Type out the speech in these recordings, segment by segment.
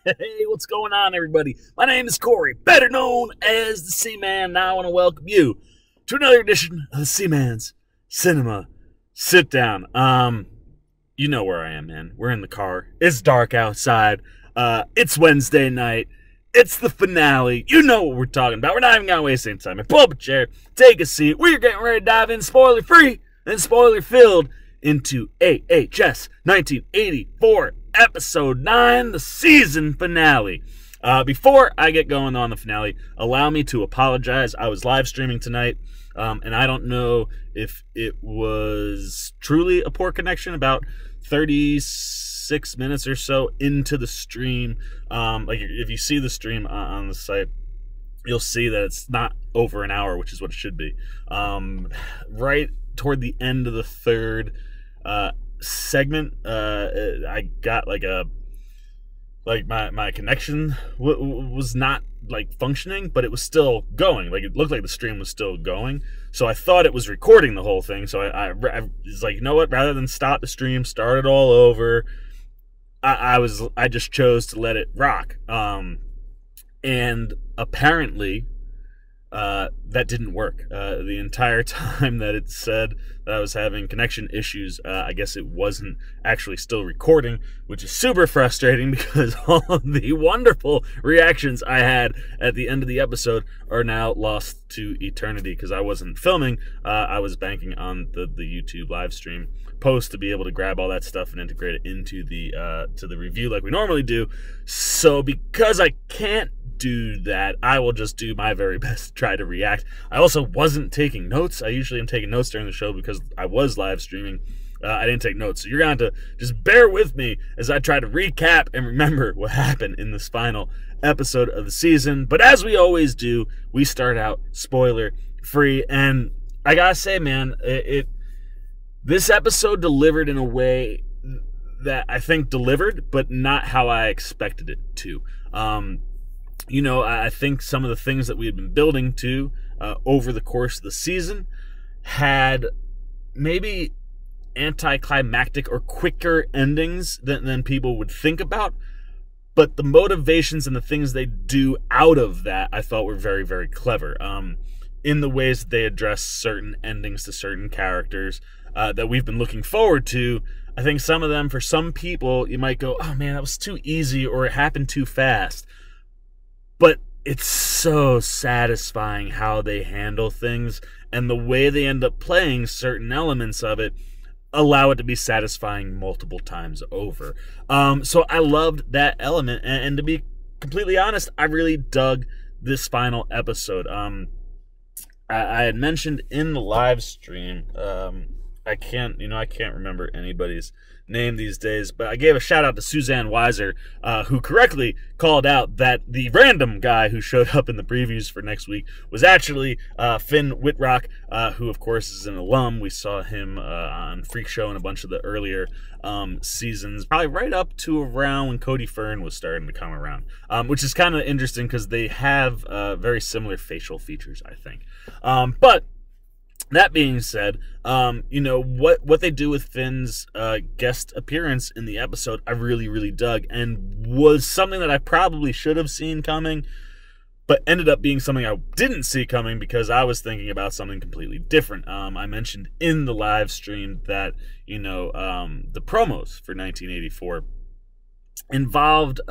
Hey, what's going on, everybody? My name is Corey, better known as the Seaman. Now I want to welcome you to another edition of the Seaman's Cinema Sit Down. You know where I am, man. We're in the car. It's dark outside. It's Wednesday night. It's the finale. You know what we're talking about. We're not even gonna waste any time. Pull up a chair, take a seat. We're getting ready to dive in, spoiler-free and spoiler-filled, into AHS 1984. Episode 9, the season finale. Before I get going on the finale, allow me to apologize. I was live streaming tonight, and I don't know if it was truly a poor connection. About 36 minutes or so into the stream, like if you see the stream on the site, you'll see that it's not over an hour, which is what it should be. Right toward the end of the third segment, I got my connection was not like functioning, but it was still going. Like it looked like the stream was still going, so I thought it was recording the whole thing. So I was like, you know what, rather than stop the stream, start it all over, I just chose to let it rock. And apparently that didn't work. The entire time that it said that I was having connection issues, I guess it wasn't actually still recording, which is super frustrating because all of the wonderful reactions I had at the end of the episode are now lost to eternity because I wasn't filming. I was banking on the YouTube live stream post to be able to grab all that stuff and integrate it into the review like we normally do. So because I can't do that, I will just do my very best to try to react. I also wasn't taking notes. I usually am taking notes during the show because I was live streaming. I didn't take notes, so you're going to have to just bear with me as I try to recap and remember what happened in this final episode of the season. But as we always do, we start out spoiler free, and I gotta say, man, this episode delivered in a way that I think delivered, but not how I expected it to. You know, I think some of the things that we had been building to over the course of the season had maybe anticlimactic or quicker endings than people would think about. But the motivations and the things they do out of that, I thought were very, very clever. In the ways that they address certain endings to certain characters that we've been looking forward to. I think some of them, for some people, you might go, oh man, that was too easy or it happened too fast. But it's so satisfying how they handle things, and the way they end up playing certain elements of it allow it to be satisfying multiple times over. So I loved that element, and to be completely honest, I really dug this final episode. I had mentioned in the live stream, I can't remember anybody's name these days, but I gave a shout out to Suzanne Weiser, who correctly called out that the random guy who showed up in the previews for next week was actually Finn Whitrock, who of course is an alum. We saw him on Freak Show and a bunch of the earlier seasons, probably right up to around when Cody Fern was starting to come around, which is kind of interesting because they have very similar facial features, I think. But that being said, you know, what they do with Finn's guest appearance in the episode, I really, really dug, and was something that I probably should have seen coming, but ended up being something I didn't see coming because I was thinking about something completely different. I mentioned in the live stream that, you know, the promos for 1984 involved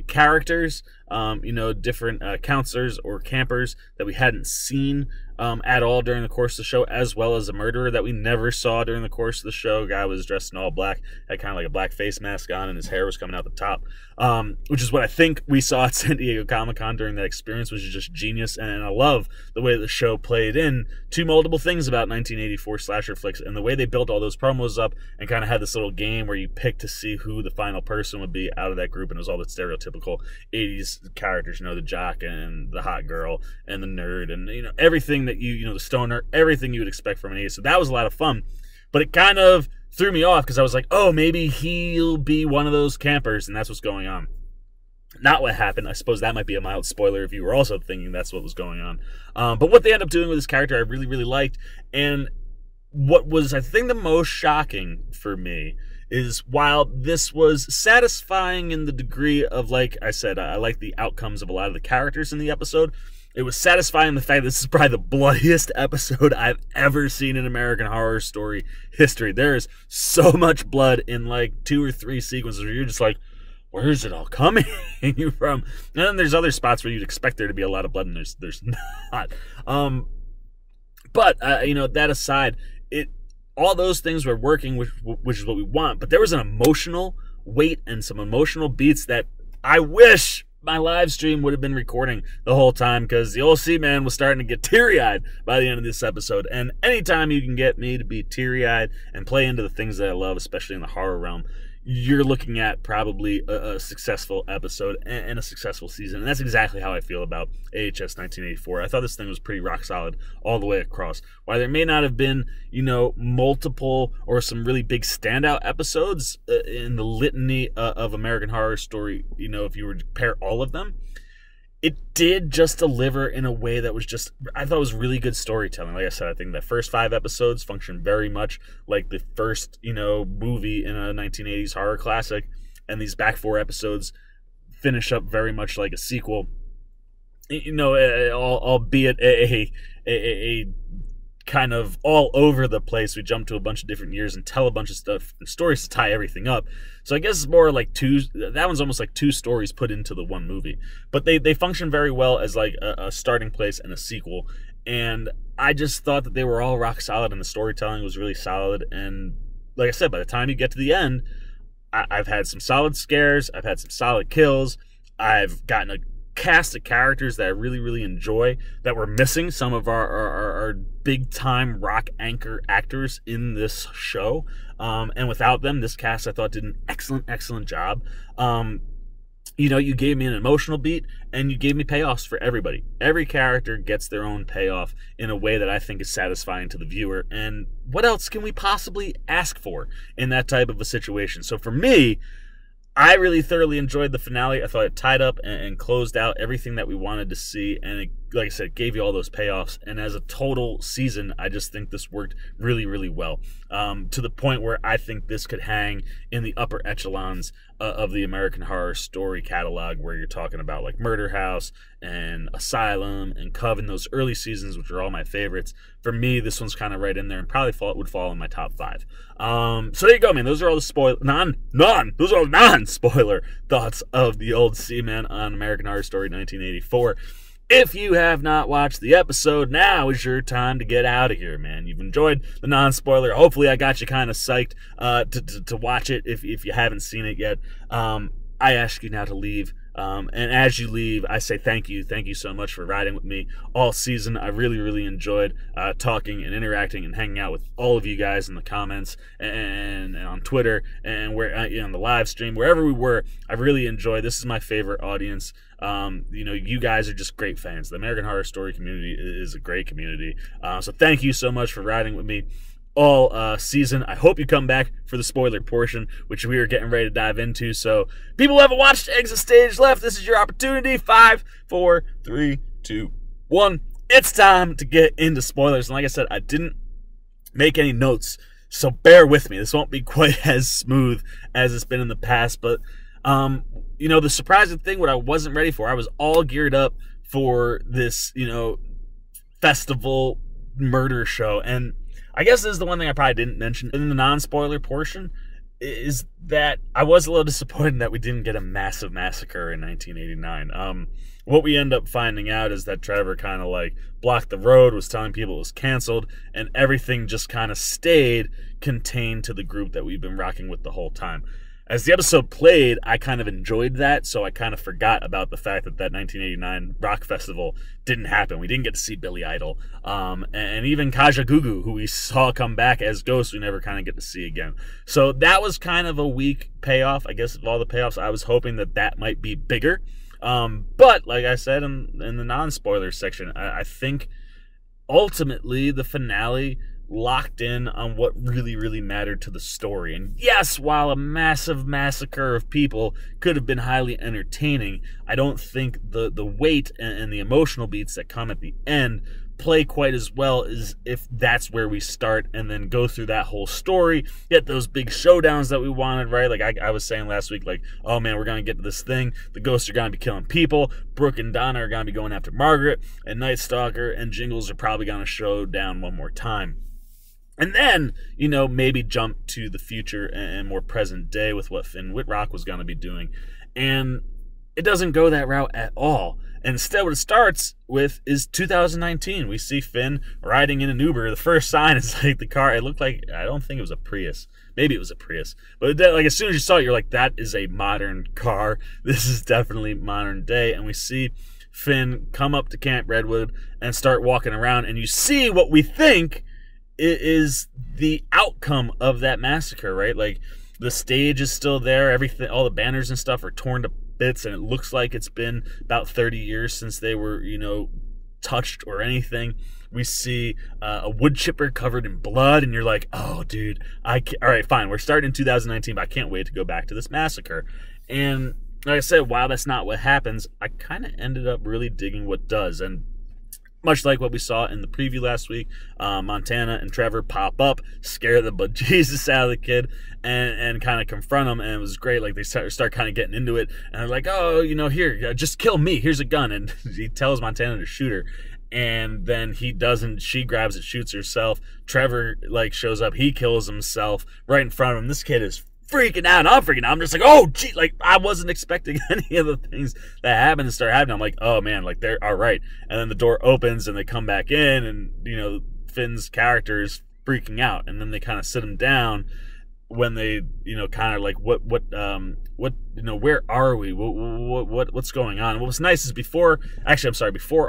characters, you know, different counselors or campers that we hadn't seen at all during the course of the show, as well as a murderer that we never saw during the course of the show. Guy was dressed in all black, had kind of like a black face mask on, and his hair was coming out the top, which is what I think we saw at San Diego Comic-Con during that experience, which is just genius. And I love the way the show played in to multiple things about 1984 slasher flicks, and the way they built all those promos up and kind of had this little game where you pick to see who the final person would be out of that group, and it was all the stereotypical 80s characters, you know, the jock and the hot girl and the nerd, and, you know, everything that you know, the stoner, everything you would expect from an 80s. So that was a lot of fun, but it kind of threw me off because I was like, oh, maybe he'll be one of those campers, and that's what's going on. Not what happened. I suppose that might be a mild spoiler if you were also thinking that's what was going on. But what they end up doing with this character, I really, really liked. And what was, I think, the most shocking for me is while this was satisfying in the degree of, like I said, I like the outcomes of a lot of the characters in the episode. It was satisfying the fact that this is probably the bloodiest episode I've ever seen in American Horror Story history. There is so much blood in like 2 or 3 sequences where you're just like, where is it all coming from? And then there's other spots where you'd expect there to be a lot of blood, and there's not. But that aside, all those things were working, which is what we want. But there was an emotional weight and some emotional beats that I wish my live stream would have been recording the whole time, because the old C-Man was starting to get teary-eyed by the end of this episode. And anytime you can get me to be teary-eyed and play into the things that I love, especially in the horror realm, you're looking at probably a successful episode and a successful season. And that's exactly how I feel about AHS 1984. I thought this thing was pretty rock solid all the way across. While there may not have been, multiple or some really big standout episodes in the litany of American Horror Story, if you were to pair all of them, it did just deliver in a way that was just, I thought, was really good storytelling. Like I said, I think the first 5 episodes function very much like the first, movie in a 1980s horror classic, and these back 4 episodes finish up very much like a sequel. Albeit a kind of all over the place. We jump to a bunch of different years and tell a bunch of stuff and stories to tie everything up. So I guess it's more like that one's almost like 2 stories put into the one movie. But they function very well as like a starting place and a sequel. And I just thought that they were all rock solid, and the storytelling was really solid. And like I said, by the time you get to the end, I've had some solid scares. I've had some solid kills. I've gotten a cast of characters that I really, really enjoy, that were missing some of our big-time rock anchor actors in this show. And without them, this cast, I thought, did an excellent job. You gave me an emotional beat, and you gave me payoffs for everybody. Every character gets their own payoff in a way that I think is satisfying to the viewer. And what else can we possibly ask for in that type of a situation? So for me, I really thoroughly enjoyed the finale. I thought it tied up and closed out everything that we wanted to see. And it, like I said, gave you all those payoffs. And as a total season, I just think this worked really, really well. To the point where I think this could hang in the upper echelons of the American Horror Story catalog, where you're talking about like Murder House and Asylum and Coven, those early seasons, which are all my favorites. For me, this one's kind of right in there, and probably would fall in my top 5. So there you go, man. Those are all the those are all non-spoiler thoughts of the old Seaman on American Horror Story 1984. If you have not watched the episode, now is your time to get out of here, man. You've enjoyed the non-spoiler. Hopefully I got you kind of psyched to watch it if you haven't seen it yet. I ask you now to leave. And as you leave, I say thank you. Thank you so much for riding with me all season. I really, really enjoyed talking and interacting and hanging out with all of you guys in the comments and on Twitter and where on the live stream, wherever we were. I really enjoyed. This is my favorite audience. You guys are just great fans. The American Horror Story community is a great community. So thank you so much for riding with me all season. I hope you come back for the spoiler portion, which we are getting ready to dive into. So people who haven't watched Exit Stage Left, this is your opportunity. 5, 4, 3, 2, 1. It's time to get into spoilers. And like I said, I didn't make any notes, so bear with me. This won't be quite as smooth as it's been in the past, but the surprising thing, what I wasn't ready for, I was all geared up for this, festival murder show. And I guess this is the one thing I probably didn't mention in the non-spoiler portion, is that I was a little disappointed that we didn't get a massive massacre in 1989. What we end up finding out is that Trevor kind of like blocked the road, was telling people it was canceled, and everything just kind of stayed contained to the group that we've been rocking with the whole time. As the episode played, I kind of enjoyed that, so I kind of forgot about the fact that 1989 rock festival didn't happen. We didn't get to see Billy Idol. And even Kaja Gugu, who we saw come back as Ghost, we never kind of get to see again. So that was kind of a weak payoff. I guess of all the payoffs, I was hoping that might be bigger. But like I said in the non-spoiler section, I think ultimately the finale locked in on what really, really mattered to the story. And yes, while a massive massacre of people could have been highly entertaining, I don't think the weight and the emotional beats that come at the end play quite as well as if that's where we start and then go through that whole story, get those big showdowns that we wanted, right? Like I was saying last week, like, oh man, we're going to get to this thing. The ghosts are going to be killing people. Brooke and Donna are going to be going after Margaret, and Night Stalker and Jingles are probably going to show down one more time. And then, maybe jump to the future and more present day with what Finn Wittrock was going to be doing. And it doesn't go that route at all. And instead, what it starts with is 2019. We see Finn riding in an Uber. The first sign is like the car. It looked like, I don't think it was a Prius. Maybe it was a Prius. But like as soon as you saw it, you're like, that is a modern car. This is definitely modern day. And we see Finn come up to Camp Redwood and start walking around. And you see what we think is the outcome of that massacre, right? Like the stage is still there. Everything, all the banners and stuff are torn to bits, and it looks like it's been about 30 years since they were, touched or anything. We see a wood chipper covered in blood, and you're like, oh, dude, all right, fine. We're starting in 2019, but I can't wait to go back to this massacre. And like I said, while that's not what happens, I kind of ended up really digging what does. And much like what we saw in the preview last week, Montana and Trevor pop up, scare the bejesus out of the kid, and kind of confront him, and it was great. Like they start kind of getting into it, and they're like, "Oh, here, just kill me. Here's a gun," and he tells Montana to shoot her, and then he doesn't. She grabs it, shoots herself. Trevor shows up, he kills himself right in front of him. This kid is freaking out, and I'm freaking out. I'm just like, oh, gee, I wasn't expecting any of the things that happened to start happening. I'm like, oh, man, they're all right. And then the door opens, and they come back in, and, Finn's character is freaking out. And then they kind of sit him down when they, kind of like, where are we? What's going on? And what was nice is before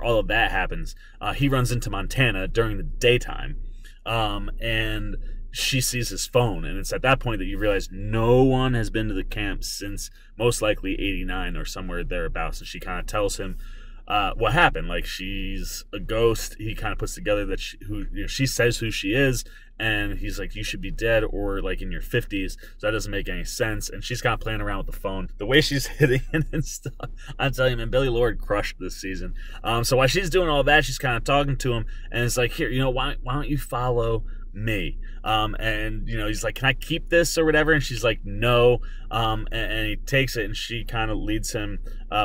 all of that happens, he runs into Montana during the daytime, and she sees his phone, and it's at that point that you realize no one has been to the camp since most likely 89 or somewhere thereabouts. And she kind of tells him what happened. Like, she's a ghost. He kind of puts together that she says who she is, and he's like, you should be dead or in your 50s. So that doesn't make any sense. And she's kind of playing around with the phone. The way she's hitting it and stuff, I'm telling you, man, Billy Lord crushed this season. So while she's doing all that, she's kind of talking to him, and it's like, here, why don't you follow me? And he's like, can I keep this or whatever? And she's like, no. And he takes it, and she kind of leads him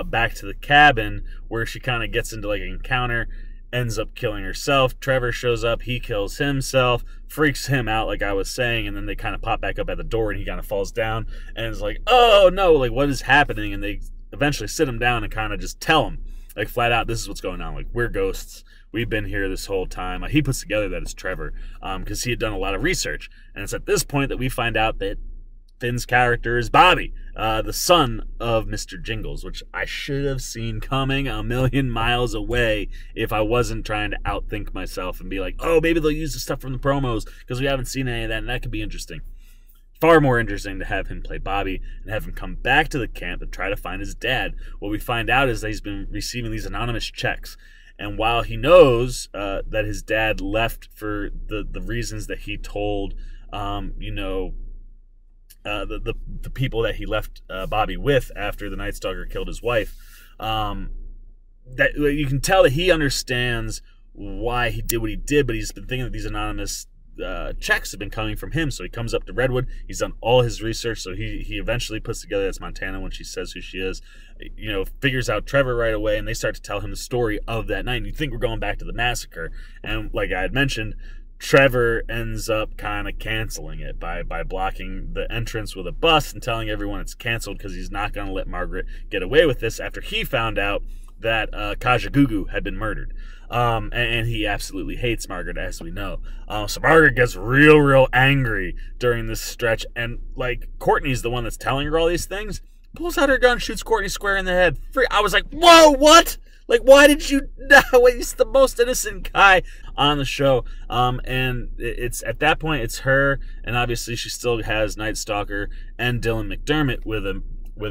back to the cabin, where she kind of gets into an encounter, ends up killing herself. Trevor shows up, he kills himself, freaks him out, like I was saying, and then they kind of pop back up at the door, and he kind of falls down, and it's like, oh no, what is happening? And they eventually sit him down and kind of just tell him, flat out, this is what's going on. We're ghosts. We've been here this whole time. He puts together that it's Trevor, because he had done a lot of research. And it's at this point that we find out that Finn's character is Bobby, the son of Mr. Jingles, which I should have seen coming a million miles away if I wasn't trying to outthink myself and be like, oh, maybe they'll use the stuff from the promos because we haven't seen any of that, and that could be interesting. Far more interesting to have him play Bobby and have him come back to the camp and try to find his dad. What we find out is that he's been receiving these anonymous checks. And while he knows that his dad left for the reasons that he told, the people that he left Bobby with after the Night Stalker killed his wife, that you can tell that he understands why he did what he did, but he's been thinking that these anonymous checks have been coming from him. So he comes up to Redwood. He's done all his research. So he eventually puts together that's Montana when she says who she is. Figures out Trevor right away, and they start to tell him the story of that night. And you think we're going back to the massacre, and like I had mentioned, Trevor ends up kind of canceling it by blocking the entrance with a bus and telling everyone it's canceled because he's not going to let Margaret get away with this after he found out that Kajagoogoo had been murdered. And he absolutely hates Margaret, as we know. So Margaret gets real angry during this stretch, and Courtney's the one that's telling her all these things, pulls out her gun, shoots Courtney square in the head. I was like, whoa, what? Why did you he's the most innocent guy on the show. And it's at that point, it's her, and obviously she still has Night Stalker and Dylan McDermott with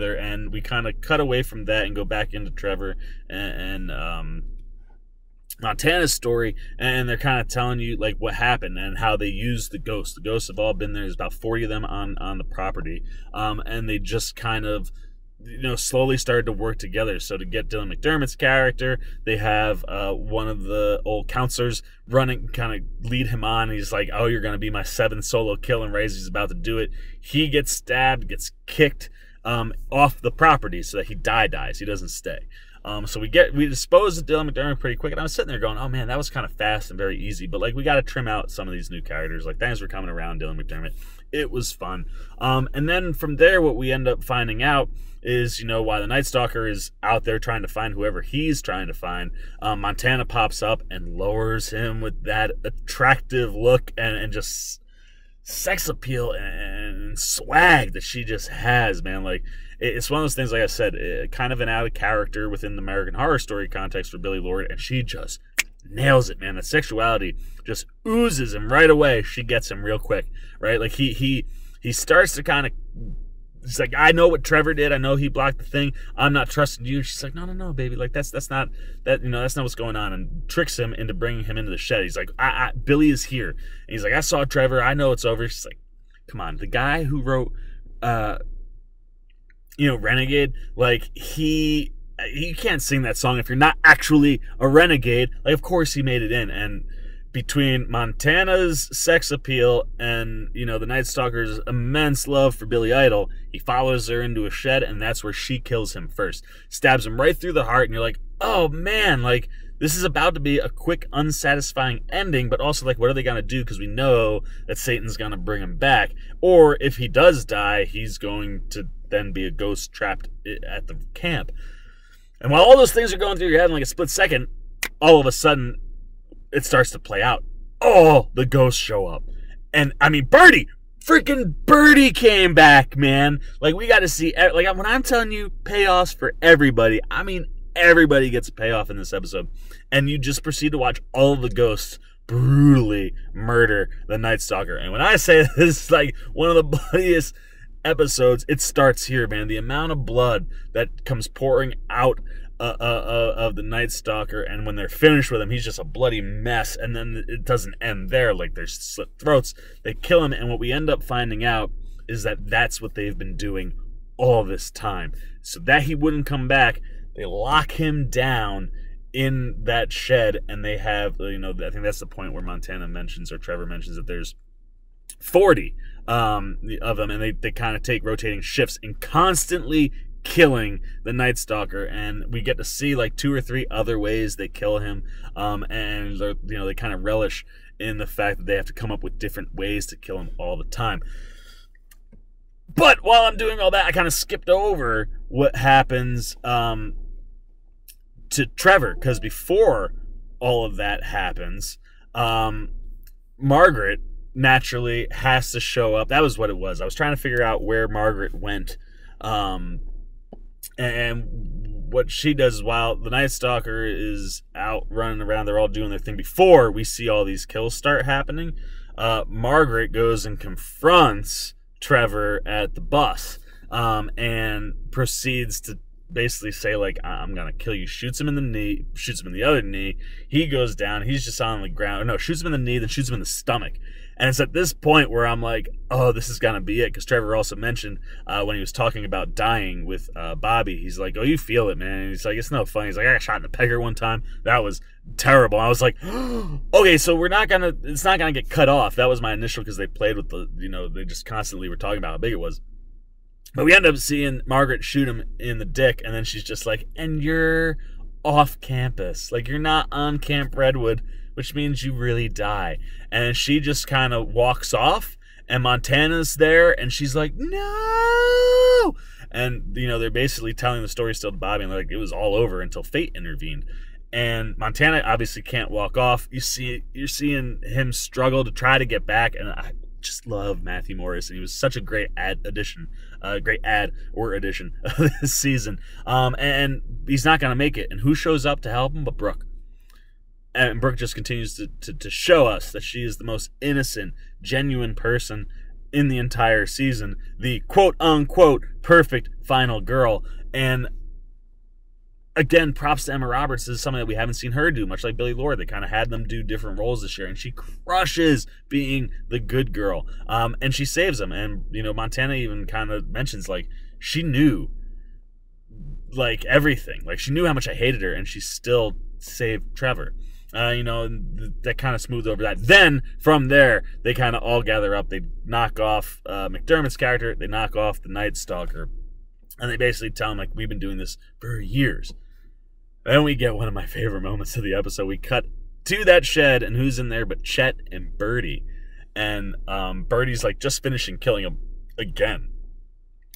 her, and we kind of cut away from that and go back into Trevor and Montana's story, and they're kind of telling you what happened and how they used the ghosts. The ghosts have all been there. There's about 40 of them on the property, and they just kind of slowly started to work together. So to get Dylan McDermott's character, they have one of the old counselors running, kind of lead him on. He's like, oh, you're going to be my 7th solo kill, and Ray's about to do it. He gets stabbed, gets kicked off the property so that he dies. He doesn't stay. So we dispose of Dylan McDermott pretty quick, and I was sitting there going, oh man, that was kind of fast and very easy, but like we got to trim out some of these new characters. Like thanks for coming around, Dylan McDermott. It was fun. And then from there, what we end up finding out is, why the Night Stalker is out there trying to find whoever he's trying to find, Montana pops up and lowers him with that attractive look and just sex appeal and swag that she just has, man. Like, it's one of those things, like I said, kind of an out of character within the American Horror Story context for Billie Lourd, and she just nails it, man. The sexuality just oozes, and right away she gets him real quick, right? Like he starts to kind of, he's like, I know what Trevor did. I know he blocked the thing. I'm not trusting you. She's like, no, baby. Like that's not that's not what's going on, and tricks him into bringing him into the shed. He's like, Billy is here, and he's like, I saw Trevor. I know it's over. She's like, come on, the guy who wrote, Renegade, like he can't sing that song if you're not actually a renegade. Like, of course he made it in, and between Montana's sex appeal and, the Night Stalker's immense love for Billy Idol, he follows her into a shed, and that's where she kills him first. Stabs him right through the heart, and you're like, oh man, like, this is about to be a quick, unsatisfying ending, but also, like, what are they going to do? Because we know that Satan's going to bring him back. Or if he does die, he's going to then be a ghost trapped at the camp. And while all those things are going through your head in like a split second, all of a sudden, it starts to play out. Oh, the ghosts show up. And, I mean, freaking Birdie came back, man. Like, we got to see, like, when I'm telling you payoffs for everybody, I mean, everybody gets a payoff in this episode. And you just proceed to watch all of the ghosts brutally murder the Night Stalker. And when I say this is like one of the bloodiest episodes, it starts here, man. The amount of blood that comes pouring out of the Night Stalker, and when they're finished with him, he's just a bloody mess. And then it doesn't end there. Like, there's slit throats. They kill him, and what we end up finding out is that that's what they've been doing all this time. So that he wouldn't come back, they lock him down in that shed, and they have, I think that's the point where Montana mentions, or Trevor mentions, that there's 40 of them, and they kind of take rotating shifts and constantly killing the Night Stalker, and we get to see like 2 or 3 other ways they kill him, and they kind of relish in the fact that they have to come up with different ways to kill him all the time. But while I'm doing all that, I kind of skipped over what happens to Trevor, because before all of that happens, Margaret naturally has to show up. That was what it was. I was trying to figure out where Margaret went, and what she does is, while the Night Stalker is out running around, they're all doing their thing before we see all these kills start happening, Margaret goes and confronts Trevor at the bus, and proceeds to basically say, like, I'm gonna kill you. Shoots him in the knee, shoots him in the other knee. He goes down. He's just on the ground. No, shoots him in the knee, then shoots him in the stomach. And it's at this point where I'm like, oh, this is gonna be it. Because Trevor also mentioned when he was talking about dying with Bobby, he's like, oh, you feel it, man. And he's like, it's no fun. He's like, I got shot in the pegger one time. That was terrible. I was like, okay, so it's not gonna get cut off. That was my initial, because they played with the, they just constantly were talking about how big it was. But we end up seeing Margaret shoot him in the dick, and then she's just like, and you're off campus. Like, you're not on Camp Redwood, which means you really die. And she just kind of walks off, and Montana's there, and she's like, no! And, they're basically telling the story still to Bobby, and like, it was all over until fate intervened. And Montana obviously can't walk off. You're seeing him struggle to try to get back, and I just love Matthew Morris, and he was such a great addition of this season. And he's not gonna make it. And who shows up to help him but Brooke? And Brooke just continues to show us that she is the most innocent, genuine person in the entire season, the quote unquote perfect final girl. And again, props to Emma Roberts. This is something that we haven't seen her do, much like Billie Lourd. They kind of had them do different roles this year, and she crushes being the good girl. And she saves them. And, Montana even kind of mentions, like, she knew like everything. Like she knew how much I hated her, and she still saved Trevor. That kind of smoothed over that. Then from there, they kind of all gather up. They knock off McDermott's character. They knock off the Night Stalker, and they basically tell him, like, we've been doing this for years. Then we get one of my favorite moments of the episode. We cut to that shed, and who's in there but Chet and Birdie. And Birdie's like just finishing killing him again.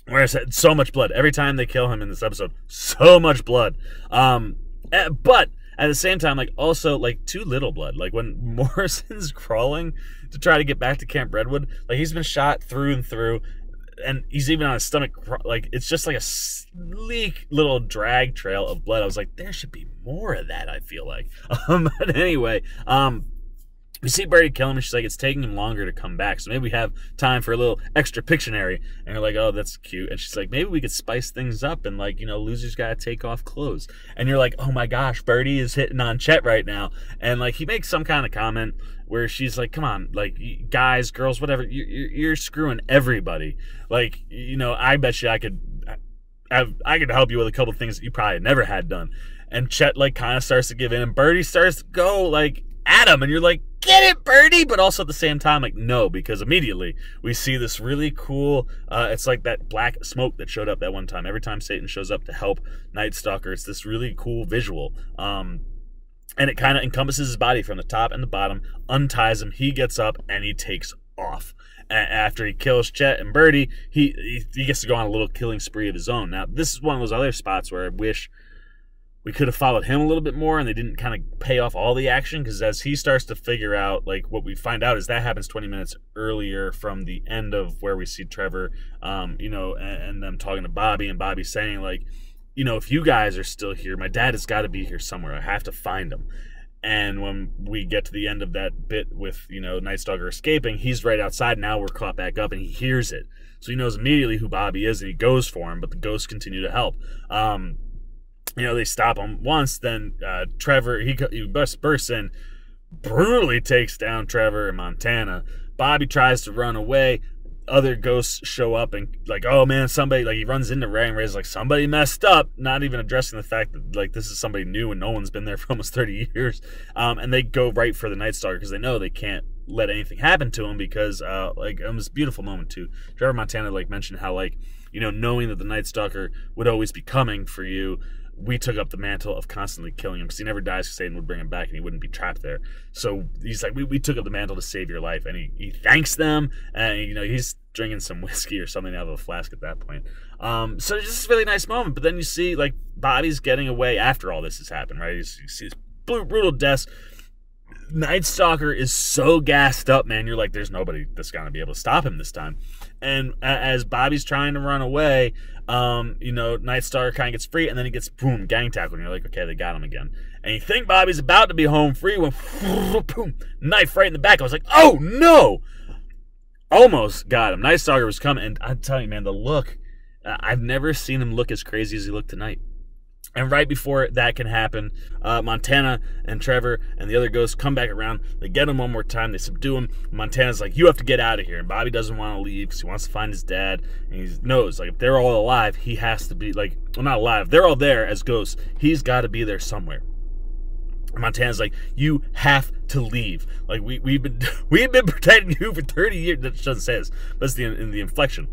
Whereas so much blood. Every time they kill him in this episode, so much blood. But at the same time, like, also, like, too little blood. Like, when Morrison's crawling to try to get back to Camp Redwood, like, he's been shot through and through, and he's even on his stomach. Like, it's just like a sleek little drag trail of blood. I was like, there should be more of that, I feel like. But anyway, we see Birdie kill him, and she's like, it's taking him longer to come back, so maybe we have time for a little extra Pictionary. And you're like, oh, that's cute. And she's like, maybe we could spice things up, and, like, losers gotta take off clothes. And you're like, oh my gosh, Birdie is hitting on Chet right now. And, like, he makes some kind of comment where she's like, come on, like, guys, girls, whatever, you're screwing everybody. Like, I bet you I could help you with a couple things that you probably never had done. And Chet, like, kind of starts to give in, and Birdie starts to go, like, at him, and you're like, get it, Birdie, but also at the same time, like, no, because immediately we see this really cool, it's like that black smoke that showed up that one time. Every time Satan shows up to help Night Stalker, it's this really cool visual, and it kind of encompasses his body from the top and the bottom, unties him, he gets up, and he takes off. After he kills Chet and Birdie, he gets to go on a little killing spree of his own. Now, this is one of those other spots where I wish we could have followed him a little bit more, and they didn't kind of pay off all the action, because as he starts to figure out, like, what we find out is that happens 20 minutes earlier from the end of where we see Trevor, and them talking to Bobby, and Bobby saying, like, if you guys are still here, my dad has got to be here somewhere. I have to find him. And when we get to the end of that bit with, Night Stalker escaping, he's right outside. Now we're caught back up, and he hears it. So he knows immediately who Bobby is, and he goes for him, but the ghosts continue to help. They stop him once, then Trevor, he bursts in, brutally takes down Trevor and Montana. Bobby tries to run away. Other ghosts show up and, like, oh man, somebody, like, he runs into Ray, and Ray's like, somebody messed up, not even addressing the fact that, like, this is somebody new and no one's been there for almost 30 years. And they go right for the Night Stalker because they know they can't let anything happen to him, because, like, it was a beautiful moment too. Trevor Montana, like, mentioned how, like, knowing that the Night Stalker would always be coming for you, we took up the mantle of constantly killing him, because he never dies, because Satan would bring him back and he wouldn't be trapped there. So he's like, we took up the mantle to save your life, and he thanks them, and he's drinking some whiskey or something out of a flask at that point. So it's just a really nice moment. But then you see, like, Bobby's getting away after all this has happened, right? You see his brutal deaths. Night Stalker is so gassed up, man. You're like, there's nobody that's gonna be able to stop him this time. And as Bobby's trying to run away, Night Stalker kind of gets free, and then he gets, boom, gang tackled, and you're like, okay, they got him again. And you think Bobby's about to be home free when, boom, knife right in the back. I was like, oh no! Almost got him. Night Stalker was coming, and I'm telling you, man, the look, I've never seen him look as crazy as he looked tonight. And right before that can happen, Montana and Trevor and the other ghosts come back around. They get him one more time. They subdue him. Montana's like, you have to get out of here. And Bobby doesn't want to leave because he wants to find his dad. And he knows, like, if they're all alive, he has to be, like, well, not alive. They're all there as ghosts. He's got to be there somewhere. And Montana's like, you have to leave. Like, we've been protecting you for 30 years. That doesn't say this, but it's in the inflection.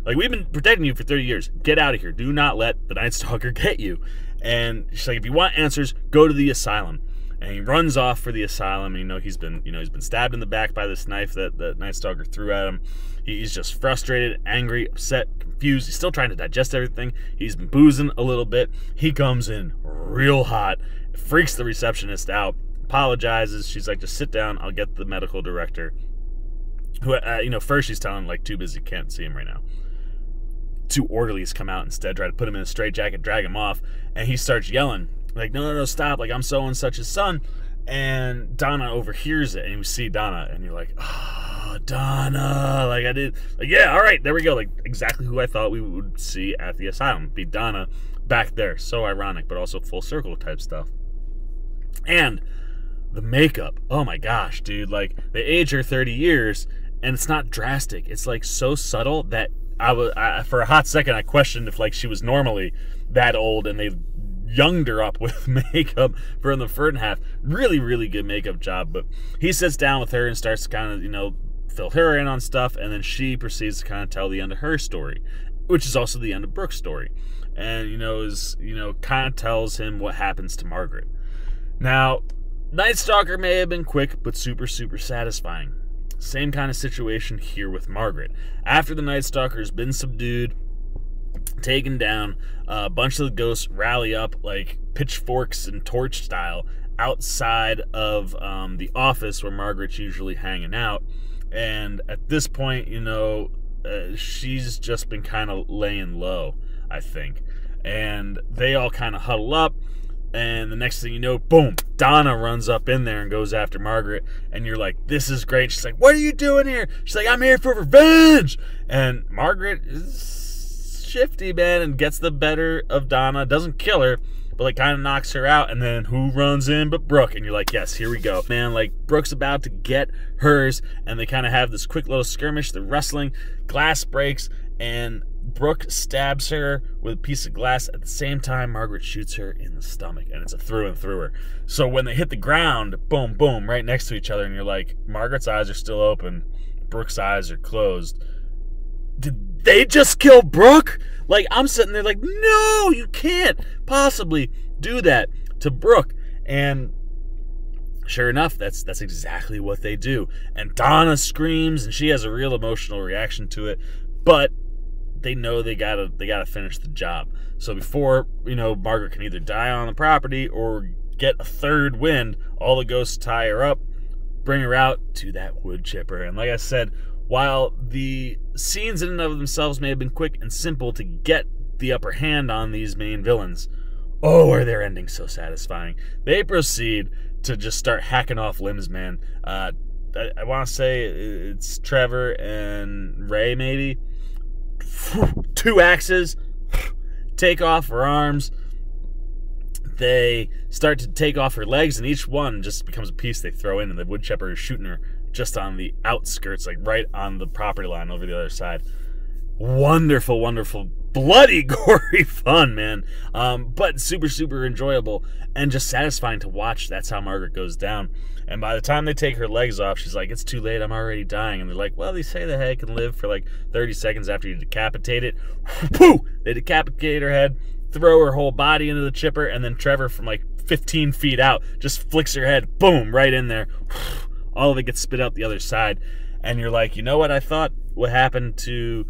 Like, we've been protecting you for 30 years. Get out of here. Do not let the Night Stalker get you. And she's like, if you want answers, go to the asylum. And he runs off for the asylum. And he's been stabbed in the back by this knife that the Night Stalker threw at him. He's just frustrated, angry, upset, confused. He's still trying to digest everything. He's been boozing a little bit. He comes in real hot, freaks the receptionist out, apologizes. She's like, just sit down. I'll get the medical director. Who, first she's telling him, like, too busy, can't see him right now. 2 orderlies come out instead, try to put him in a straitjacket, drag him off, and he starts yelling, like, no, stop, like, I'm so and such's son. And Donna overhears it, and you see Donna, and you're like, oh, Donna, like, yeah, all right, there we go, like, exactly who I thought we would see at the asylum, be Donna back there. So ironic, but also full circle type stuff. And the makeup, oh my gosh, dude, like, they age her 30 years, and it's not drastic. It's, like, so subtle that for a hot second I questioned if like she was normally that old and they younged her up with makeup for the first half. Really, really good makeup job. But he sits down with her and starts to kind of, you know, fill her in on stuff, and then she proceeds to kind of tell the end of her story, which is also the end of Brooke's story. And, you know, kind of tells him what happens to Margaret. Now, Night Stalker may have been quick, but super, super satisfying. Same kind of situation here with Margaret. After the Night Stalker has been subdued, taken down, a bunch of the ghosts rally up like pitchforks and torch style outside of the office where Margaret's usually hanging out. And at this point, you know, she's just been kind of laying low, I think. And they all kind of huddle up. And the next thing you know, boom, Donna runs up in there and goes after Margaret. And you're like, this is great. She's like, what are you doing here? She's like, I'm here for revenge. And Margaret is shifty, man, and gets the better of Donna. Doesn't kill her, but like kind of knocks her out. And then who runs in but Brooke? And you're like, yes, here we go. Man, like Brooke's about to get hers. And they kind of have this quick little skirmish. They're wrestling. Glass breaks. And Brooke stabs her with a piece of glass. At the same time, Margaret shoots her in the stomach, and it's a through and through her. So when they hit the ground, boom, boom, right next to each other, and you're like, Margaret's eyes are still open, Brooke's eyes are closed. Did they just kill Brooke? Like, I'm sitting there like, no, you can't possibly do that to Brooke. And sure enough, that's exactly what they do. And Donna screams, and she has a real emotional reaction to it. But they know they gotta finish the job. So before, you know, Margaret can either die on the property or get a third wind, all the ghosts tie her up, bring her out to that wood chipper. And like I said, while the scenes in and of themselves may have been quick and simple to get the upper hand on these main villains, oh, are their endings so satisfying. They proceed to just start hacking off limbs, man. I want to say it's Trevor and Ray, maybe. 2 axes, take off her arms. They start to take off her legs, and each one just becomes a piece they throw in, and the wood chipper is shooting her just on the outskirts, like right on the property line over the other side. Wonderful, wonderful, bloody, gory fun, man. But super, super enjoyable and just satisfying to watch. That's how Margaret goes down. And by the time they take her legs off, she's like, it's too late, I'm already dying. And they're like, well, they say the head can live for like 30 seconds after you decapitate it. Pooh! They decapitate her head, throw her whole body into the chipper, and then Trevor from like 15 feet out just flicks her head, boom, right in there. All of it gets spit out the other side. And you're like, you know what I thought? What happened to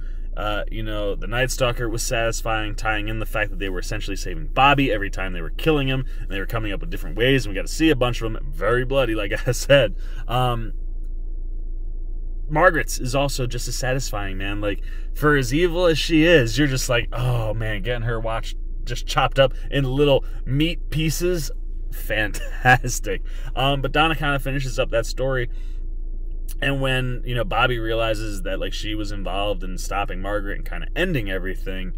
you know, the Night Stalker was satisfying, tying in the fact that they were essentially saving Bobby every time they were killing him, and they were coming up with different ways, and we got to see a bunch of them, very bloody, like I said. Margaret's is also just as satisfying, man. Like, for as evil as she is, you're just like, oh, man, getting her just chopped up in little meat pieces, fantastic. But Donna kind of finishes up that story. And when, you know, Bobby realizes that, like, she was involved in stopping Margaret and kind of ending everything,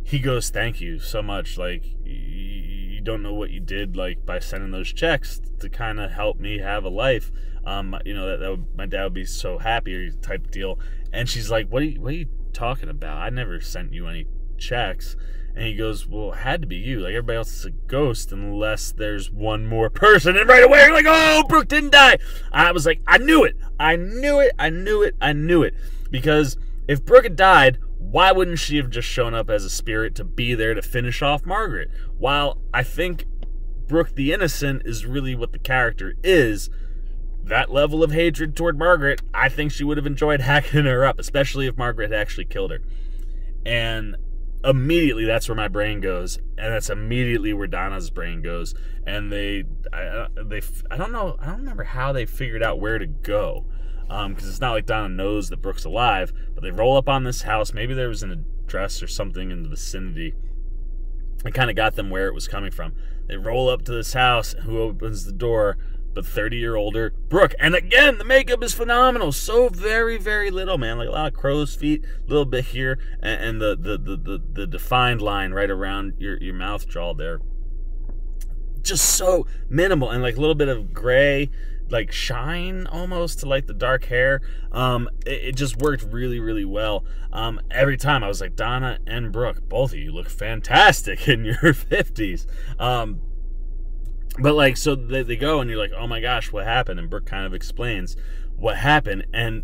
he goes, thank you so much. Like, you don't know what you did, like, by sending those checks to kind of help me have a life. You know, my dad would be so happy type deal. And she's like, what are you talking about? I never sent you any checks. And he goes, well, it had to be you. Like, everybody else is a ghost unless there's one more person. And right away, you're like, oh, Brooke didn't die. I was like, I knew it. Because if Brooke had died, why wouldn't she have just shown up as a spirit to be there to finish off Margaret? While I think Brooke the Innocent is really what the character is, that level of hatred toward Margaret, I think she would have enjoyed hacking her up, especially if Margaret had actually killed her. And immediately that's where my brain goes, and that's immediately where Donna's brain goes. And I don't remember how they figured out where to go, because it's not like Donna knows that Brooke's alive. But they roll up on this house. Maybe there was an address or something in the vicinity. It kind of got them where it was coming from. They roll up to this house. Who opens the door? But 30-year-older Brooke. And again, the makeup is phenomenal. So very, very little, man. Like a lot of crow's feet, a little bit here, and the defined line right around your mouth jaw there. Just so minimal, and like a little bit of gray like shine almost to like the dark hair. It just worked really, really well. Every time I was like, Donna and Brooke, both of you look fantastic in your 50s. But like, so they go and you're like, oh my gosh, what happened? And Brooke kind of explains what happened. And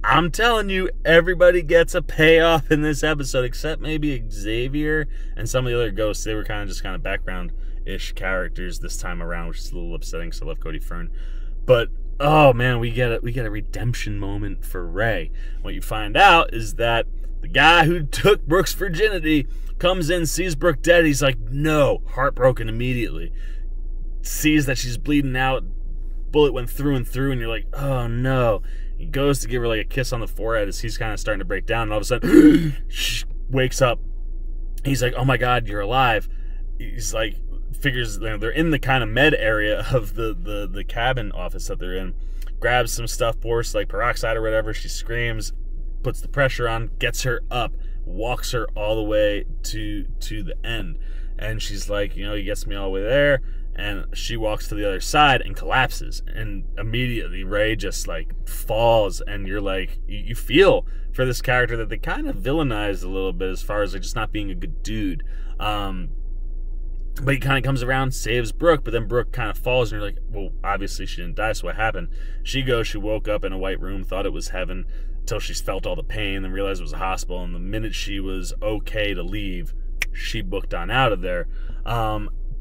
I'm telling you, everybody gets a payoff in this episode, except maybe Xavier and some of the other ghosts. They were kind of background-ish characters this time around, which is a little upsetting because I love Cody Fern. But oh man, we get a redemption moment for Ray. What you find out is that the guy who took Brooke's virginity comes in, sees Brooke dead. He's like, no, heartbroken immediately. Sees that she's bleeding out, bullet went through and through, and you're like, oh no. He goes to give her like a kiss on the forehead as he's kind of starting to break down, and all of a sudden she wakes up. He's like, oh my god, you're alive. He's like, figures, you know, they're in the kind of med area of the cabin office that they're in, grabs some stuff, pours like peroxide or whatever. She screams, puts the pressure on, gets her up, walks her all the way to the end, and she's like, you know, he gets me all the way there. And she walks to the other side and collapses. And immediately Ray just like falls. And you're like, you feel for this character that they kind of villainized a little bit as far as like just not being a good dude. But he kind of comes around, saves Brooke. But then Brooke kind of falls. And you're like, well, obviously she didn't die. So what happened? She woke up in a white room, thought it was heaven until she felt all the pain. Then realized it was a hospital. And the minute she was okay to leave, she booked on out of there.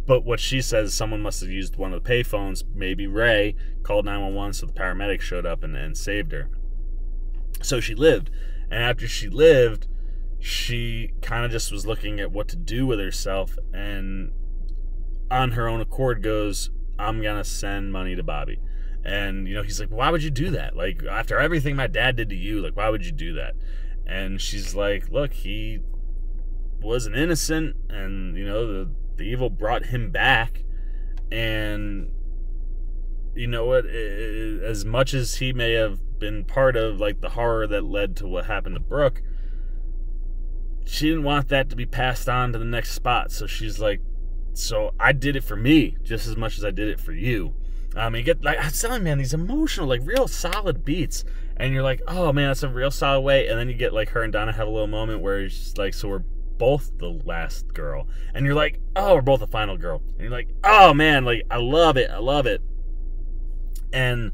But what she says, someone must have used one of the payphones, maybe Ray, called 911, so the paramedics showed up and saved her. So she lived. And after she lived, she kind of just was looking at what to do with herself, and on her own accord goes, I'm going to send money to Bobby. And, you know, he's like, why would you do that? Like, after everything my dad did to you, like, why would you do that? And she's like, look, he wasn't innocent, and, you know, the evil brought him back, and you know what, as much as he may have been part of like the horror that led to what happened to Brooke, she didn't want that to be passed on to the next spot. So she's like, so I did it for me just as much as I did it for you. You get, like, I'm telling you, man, these emotional, like, real solid beats, and you're like, oh man, that's a real solid way. And then you get like her and Donna have a little moment where it's like, so we're both the last girl, and you're like, oh, we're both the final girl, and you're like, oh man, like, I love it. And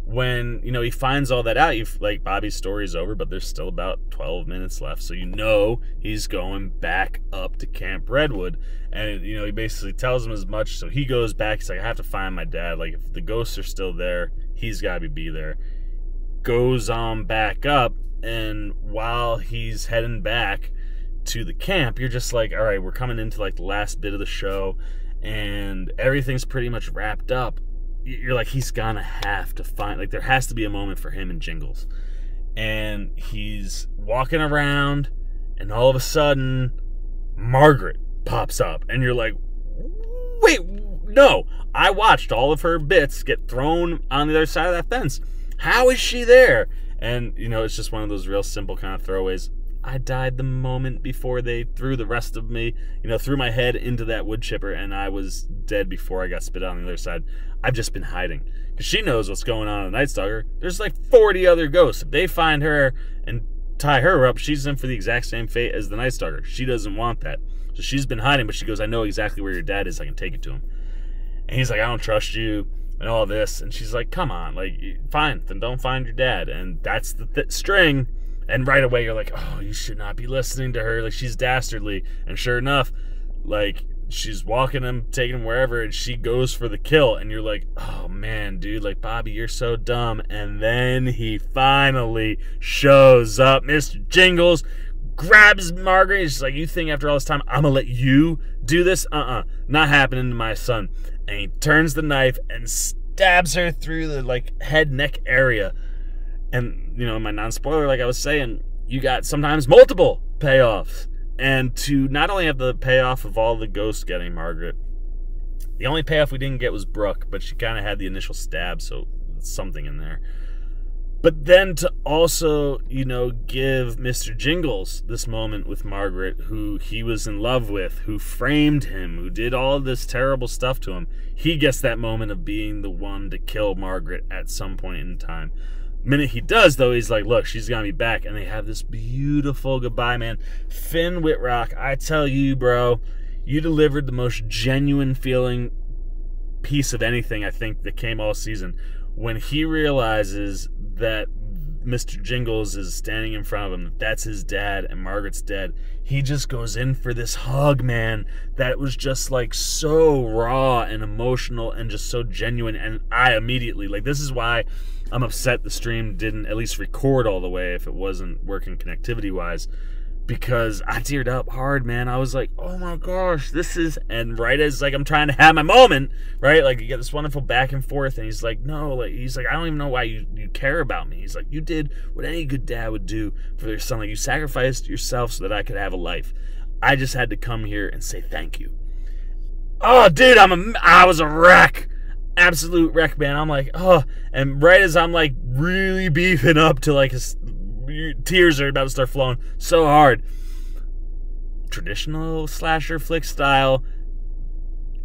when, you know, he finds all that out, like, Bobby's story's over, but there's still about 12 minutes left, so you know he's going back up to Camp Redwood. And, you know, he basically tells him as much, so he goes back. He's like, I have to find my dad. Like, if the ghosts are still there, he's got to be there. Goes on back up, and while he's heading back to the camp, you're just like, all right, we're coming into like the last bit of the show, and everything's pretty much wrapped up. You're like, he's gonna have to find, like, there has to be a moment for him and Jingles. And he's walking around, and all of a sudden Margaret pops up, and you're like, wait, no, I watched all of her bits get thrown on the other side of that fence. How is she there? And, you know, it's just one of those real simple kind of throwaways. I died the moment before they threw the rest of me, you know, threw my head into that wood chipper, and I was dead before I got spit out on the other side. I've just been hiding. Because she knows what's going on in Night Stalker. There's like 40 other ghosts. If they find her and tie her up, she's in for the exact same fate as the Night Stalker. She doesn't want that. So she's been hiding, but she goes, I know exactly where your dad is. I can take it to him. And he's like, I don't trust you, and all this. And she's like, come on, like, fine, then don't find your dad. And that's the string. And right away, you're like, oh, you should not be listening to her. Like, she's dastardly. And sure enough, like, she's walking him, taking him wherever, and she goes for the kill. And you're like, oh, man, dude, like, Bobby, you're so dumb. And then he finally shows up. Mr. Jingles grabs Margaret. He's like, you think after all this time, I'm going to let you do this? Not happening to my son. And he turns the knife and stabs her through the, like, head, neck area. And, you know, my non-spoiler, like I was saying, you got sometimes multiple payoffs. And to not only have the payoff of all the ghosts getting Margaret, the only payoff we didn't get was Brooke, but she kind of had the initial stab, so something in there. But then to also, give Mr. Jingles this moment with Margaret, who he was in love with, who framed him, who did all this terrible stuff to him. He gets that moment of being the one to kill Margaret at some point in time. The minute he does, though, he's like, look, she's going to be back. And they have this beautiful goodbye, man. Finn Wittrock, I tell you, bro, you delivered the most genuine feeling piece of anything, I think, that came all season. When he realizes that Mr. Jingles is standing in front of him, that's his dad, and Margaret's dead, he just goes in for this hug, man, that was just like so raw and emotional and just so genuine. And I immediately, like, this is why I'm upset the stream didn't at least record all the way if it wasn't working connectivity wise, because I teared up hard, man. I was like, oh my gosh, this is, and right as like I'm trying to have my moment, right, like you get this wonderful back and forth, and he's like, no, like he's like, I don't even know why you care about me. He's like, you did what any good dad would do for their son. Like, you sacrificed yourself so that I could have a life. I just had to come here and say thank you. Oh, dude, I was a wreck. Absolute wreck, man. I'm like, oh, and right as I'm like really beefing up to like tears are about to start flowing so hard, traditional slasher flick style,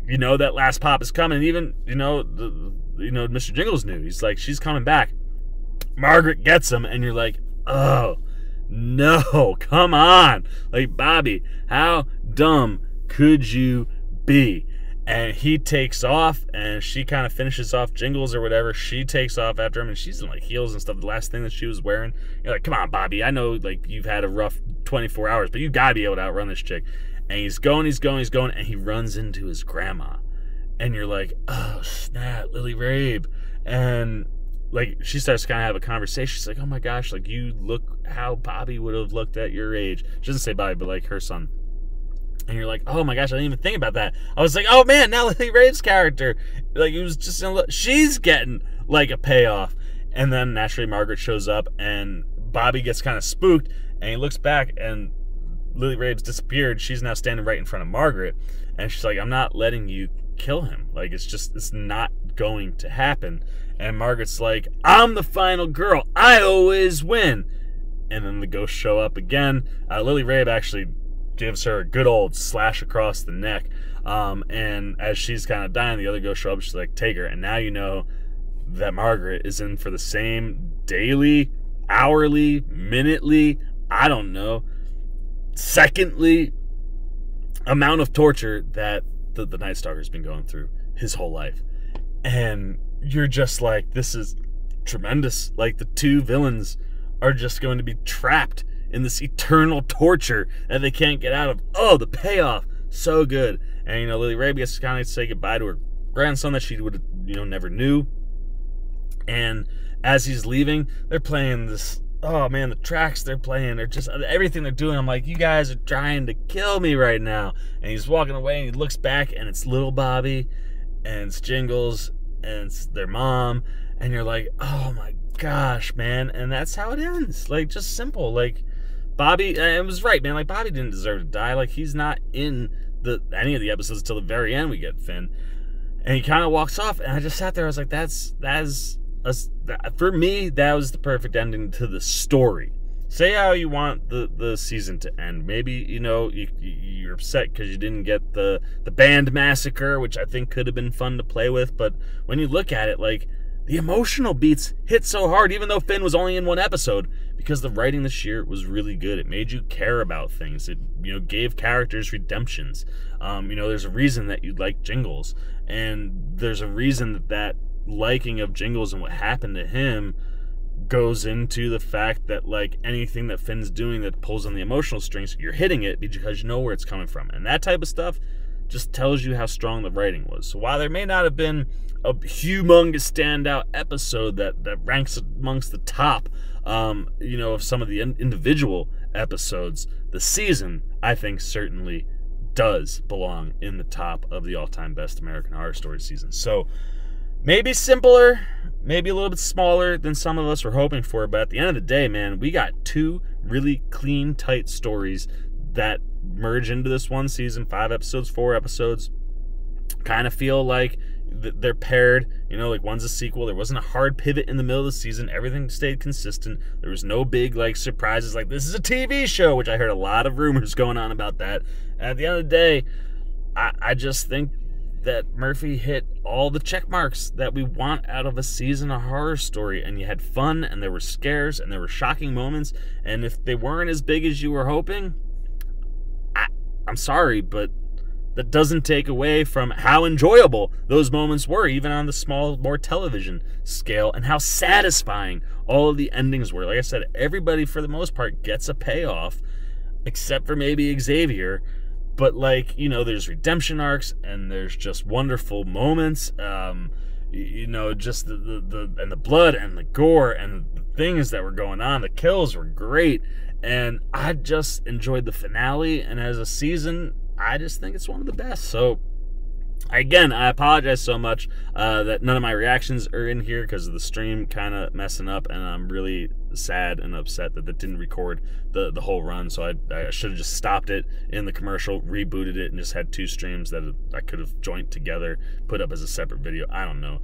that last pop is coming. Even Mr. Jingles knew. He's like, she's coming back. Margaret gets him, and you're like, oh no, come on, like, Bobby, how dumb could you be? And he takes off, and she kind of finishes off Jingles or whatever. She takes off after him, and she's in like heels and stuff. The last thing that she was wearing. You're like, come on, Bobby. I know like you've had a rough 24 hours, but you gotta be able to outrun this chick. And he's going, and he runs into his grandma. And you're like, oh snap, Lily Rabe. And like she starts to kind of have a conversation. She's like, oh my gosh, like you look how Bobby would have looked at your age. She doesn't say Bobby, but like her son. And you're like, oh my gosh, I didn't even think about that. I was like, oh man, now Lily Rabe's character, like, it was just she's getting like a payoff. And then naturally Margaret shows up, and Bobby gets kind of spooked, and he looks back, and Lily Rabe's disappeared. She's now standing right in front of Margaret, and she's like, I'm not letting you kill him. Like, it's not going to happen. And Margaret's like, I'm the final girl. I always win. And then the ghosts show up again. Lily Rabe actually gives her a good old slash across the neck. And as she's kind of dying, the other ghosts show up. She's like, take her. And now you know that Margaret is in for the same daily, hourly, minutely, I don't know, secondly amount of torture that the Night Stalker's been going through his whole life. And you're just like, this is tremendous. Like, the two villains are just going to be trapped in this eternal torture that they can't get out of. Oh, the payoff, so good. And Lily Rabe gets to kind of say goodbye to her grandson that she would never knew. And as he's leaving, they're playing this, oh man, the tracks they're playing, they're just, everything they're doing, I'm like, you guys are trying to kill me right now. And he's walking away, and he looks back, and it's little Bobby, and it's Jingles, and it's their mom, and you're like, oh my gosh, man. And that's how it ends. Like, just simple. Like, Bobby, it was right, man. Like, Bobby didn't deserve to die. Like, he's not in any of the episodes until the very end. We get Finn, and he kind of walks off, and I just sat there. I was like, for me, that was the perfect ending to the story. Say how you want the season to end. Maybe you're upset because you didn't get the band massacre, which I think could have been fun to play with. But when you look at it, like, the emotional beats hit so hard, even though Finn was only in one episode, because the writing this year was really good. It made you care about things. It gave characters redemptions. There's a reason that you like Jingles, and there's a reason that liking of Jingles and what happened to him goes into the fact that, like, anything that Finn's doing that pulls on the emotional strings, you're hitting it because you know where it's coming from. And that type of stuff just tells you how strong the writing was. So while there may not have been a humongous standout episode that ranks amongst the top, of some of the individual episodes, the season, I think, certainly does belong in the top of the all-time best American Horror Story season. So maybe simpler, maybe a little bit smaller than some of us were hoping for, but at the end of the day, man, we got two really clean, tight stories that merge into this one season, 5 episodes, 4 episodes, kind of feel like they're paired. You know, like one's a sequel. There wasn't a hard pivot in the middle of the season. Everything stayed consistent. There was no big like surprises like this is a TV show, which I heard a lot of rumors going on about that. And at the end of the day, I just think that Murphy hit all the check marks that we want out of a season of Horror Story, and you had fun, and there were scares, and there were shocking moments, and if they weren't as big as you were hoping, I'm sorry, but that doesn't take away from how enjoyable those moments were, even on the small, more television scale, and how satisfying all of the endings were. Like I said, everybody, for the most part, gets a payoff, except for maybe Xavier. But, like, you know, there's redemption arcs, and there's just wonderful moments. You know, just the blood and the gore and the things that were going on. The kills were great, and I just enjoyed the finale. And as a season, I just think it's one of the best. So, again, I apologize so much that none of my reactions are in here because of the stream kind of messing up, and I'm really sad and upset that didn't record the whole run. So I should have just stopped it in the commercial, rebooted it, and just had 2 streams that I could have joined together, put up as a separate video. I don't know.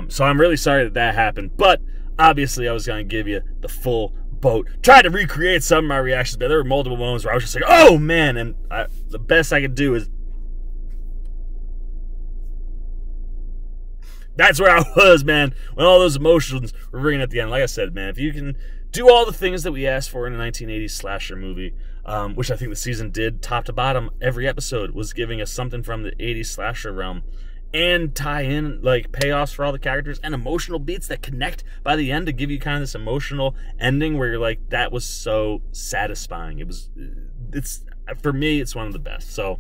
So I'm really sorry that happened, but obviously I was going to give you the full boat. Tried to recreate some of my reactions, but there were multiple moments where I was just like, oh man, and the best I could do is that's where I was, man, when all those emotions were ringing at the end. Like I said, man, if you can do all the things that we asked for in a 1980s slasher movie, which I think the season did top to bottom, every episode was giving us something from the 80s slasher realm, and tie in like payoffs for all the characters and emotional beats that connect by the end to give you kind of this emotional ending where you're like, that was so satisfying. It's for me, it's one of the best. So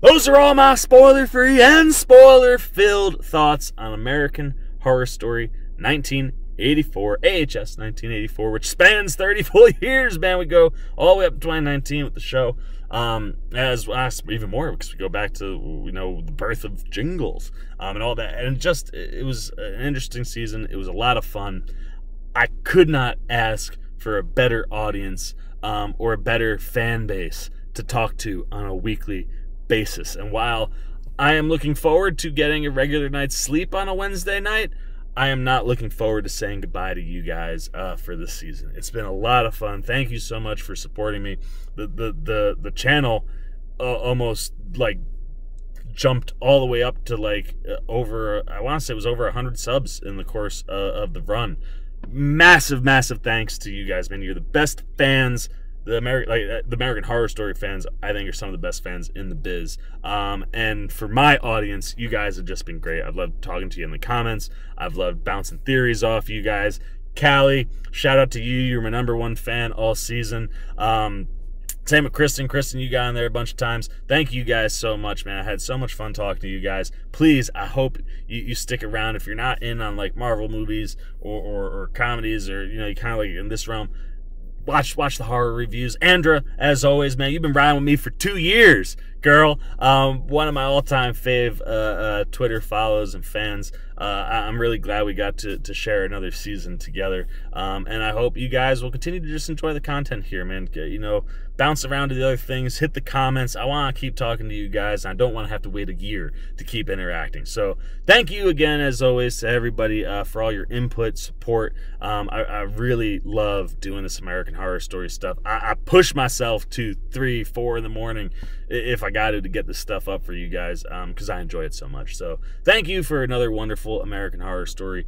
those are all my spoiler-free and spoiler-filled thoughts on American Horror Story 1984, AHS 1984, which spans 30 full years, man. We go all the way up to 2019 with the show. As even more because we go back to, you know, the birth of Jingles and all that. And just, it was an interesting season. It was a lot of fun. I could not ask for a better audience or a better fan base to talk to on a weekly basis. And while I am looking forward to getting a regular night's sleep on a Wednesday night, I am not looking forward to saying goodbye to you guys for this season. It's been a lot of fun. Thank you so much for supporting me. The channel almost like jumped all the way up to like over, I want to say it was over 100 subs in the course of the run. Massive thanks to you guys, man. You're the best fans. The American Horror Story fans, I think, are some of the best fans in the biz. And for my audience, you guys have just been great. I've loved talking to you in the comments. I've loved bouncing theories off you guys. Callie, shout out to you. You're my #1 fan all season. Same with Kristen. Kristen, you got in there a bunch of times. Thank you guys so much, man. I had so much fun talking to you guys. Please, I hope you stick around. If you're not in on like Marvel movies or comedies, or you know, you kind of like in this realm, watch the horror reviews. Andra, as always, man, you've been riding with me for 2 years, girl. One of my all-time fave Twitter follows and fans. I'm really glad we got to share another season together. And I hope you guys will continue to just enjoy the content here, man. You know, bounce around to the other things, hit the comments. I want to keep talking to you guys, and I don't want to have to wait a year to keep interacting. So thank you again, as always, to everybody for all your input, support. I really love doing this American Horror Story stuff. I push myself to 3, 4 in the morning if I got to get this stuff up for you guys, because I enjoy it so much. So thank you for another wonderful American Horror Story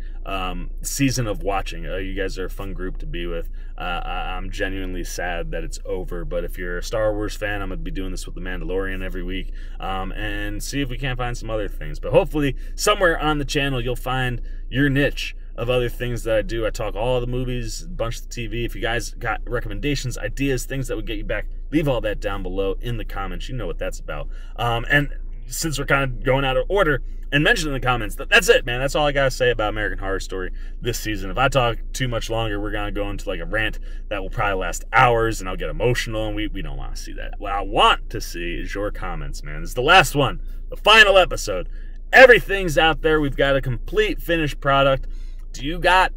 season of watching. You guys are a fun group to be with. I'm genuinely sad that it's over, but if you're a Star Wars fan, I'm going to be doing this with The Mandalorian every week, and see if we can't find some other things. But hopefully somewhere on the channel you'll find your niche of other things that I do. I talk all the movies, a bunch of the TV. If you guys got recommendations, ideas, things that would get you back, leave all that down below in the comments. You know what that's about. And since we're kind of going out of order and mentioning in the comments, that's it, man. That's all I got to say about American Horror Story this season. If I talk too much longer, we're going to go into like a rant that will probably last hours, and I'll get emotional, and we don't want to see that. What I want to see is your comments, man. This is the last one, the final episode. Everything's out there. We've got a complete finished product. Do you got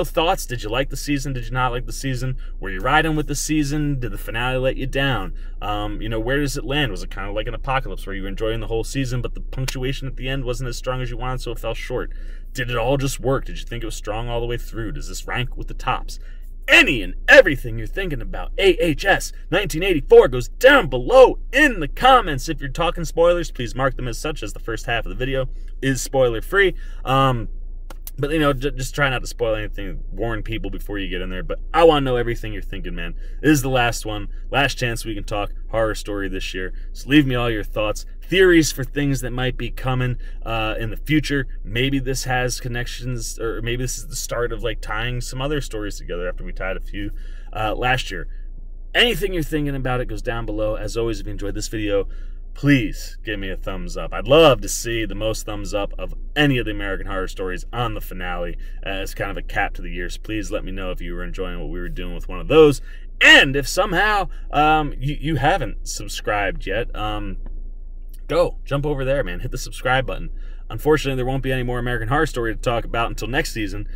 thoughts. Did you like the season? Did you not like the season? Were you riding with the season? Did the finale let you down? Where does it land? Was it kind of like an apocalypse where you were enjoying the whole season, but the punctuation at the end wasn't as strong as you wanted, so it fell short? Did it all just work? Did you think it was strong all the way through? Does this rank with the tops? Any and everything you're thinking about AHS 1984 goes down below in the comments. If you're talking spoilers, please mark them as such, as the first half of the video is spoiler free. But, just try not to spoil anything. Warn people before you get in there. But I want to know everything you're thinking, man. This is the last one. Last chance we can talk horror story this year. So leave me all your thoughts. Theories for things that might be coming in the future. Maybe this has connections, or maybe this is the start of, tying some other stories together after we tied a few last year. Anything you're thinking about it goes down below. As always, if you enjoyed this video, please give me a thumbs up. I'd love to see the most thumbs up of any of the American Horror Stories on the finale as kind of a cap to the year. So please let me know if you were enjoying what we were doing with one of those. And if somehow you haven't subscribed yet, jump over there, man. Hit the subscribe button. Unfortunately, there won't be any more American Horror Story to talk about until next season.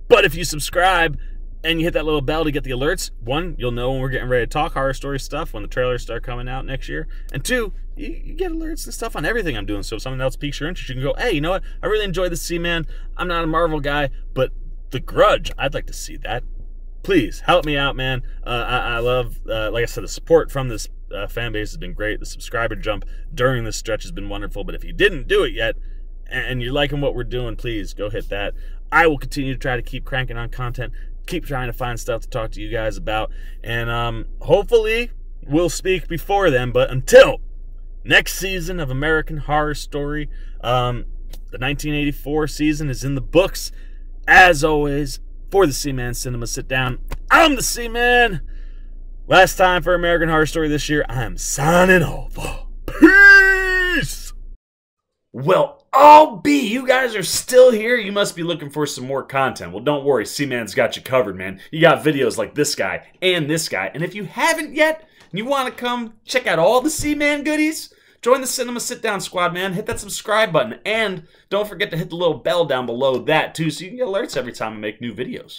But if you subscribe and you hit that little bell to get the alerts, one, you'll know when we're getting ready to talk horror story stuff, when the trailers start coming out next year. And two, you get alerts and stuff on everything I'm doing. So if something else piques your interest, you can go, hey, you know what? I really enjoyed the Seaman. I'm not a Marvel guy, but The Grudge, I'd like to see that. Please, help me out, man. I love, like I said, the support from this fan base has been great. The subscriber jump during this stretch has been wonderful. But if you didn't do it yet, and you're liking what we're doing, please go hit that. I will continue to try to keep cranking on content, keep trying to find stuff to talk to you guys about, and hopefully we'll speak before then. But until next season of American Horror Story, the 1984 season is in the books. As always, for the Seaman Cinema Sit Down, I'm the Seaman. Last time for American Horror Story this year, I'm signing off. Peace. Well, you guys are still here. You must be looking for some more content. Well, don't worry. Seaman's got you covered, man. You got videos like this guy and this guy. And if you haven't yet, and you want to come check out all the Seaman goodies, join the Cinema Sit Down squad, man. Hit that subscribe button. And don't forget to hit the little bell down below that, too, so you can get alerts every time I make new videos.